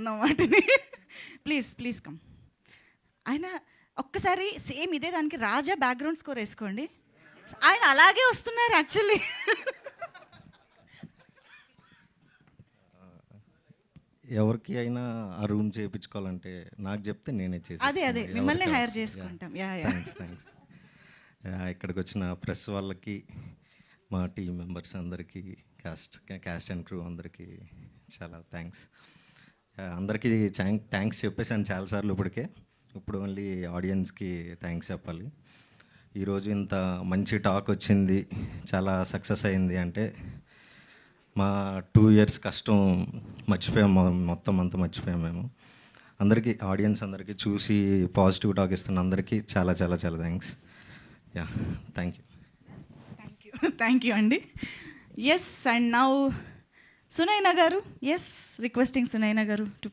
ఉన్న వాటిని. Please please come. ఆయన ఒక్కసారి సేమ్ ఇదే దానికి రాజా బ్యాక్గ్రౌండ్ స్కోర్ వేసుకోండి. ఆయన అలాగే వస్తున్నారు యాక్చువల్లీ. ఎవరికి అయినా ఆ రూమ్ చేయించుకోవాలంటే నాకు చెప్తే నేనే చేసి అదే మిమ్మల్ని హైర్ చేసుకుంటాం. థ్యాంక్స్. ఇక్కడికి వచ్చిన ప్రెస్ వాళ్ళకి, మా టీం మెంబర్స్ అందరికీ, క్యాస్ట్ అండ్ క్రూ అందరికీ చాలా థ్యాంక్స్. అందరికీ థ్యాంక్స్ చెప్పేసాను చాలాసార్లు ఇప్పటికే. ఇప్పుడు ఓన్లీ ఆడియన్స్కి థ్యాంక్స్ చెప్పాలి. ఈరోజు ఇంత మంచి టాక్ వచ్చింది, చాలా సక్సెస్ అయింది అంటే మా 2 years కష్టం మర్చిపోయాం, మొత్తం అంతా మర్చిపోయాం మేము. అందరికీ, ఆడియన్స్ అందరికీ, చూసి పాజిటివ్ టాక్ ఇస్తున్న అందరికీ చాలా చాలా చాలా థ్యాంక్స్. యా, థ్యాంక్ యూ అండి. ఎస్, అండ్ నౌ సునైనా గారు. ఎస్, రిక్వెస్టింగ్ సునైనా గారు టు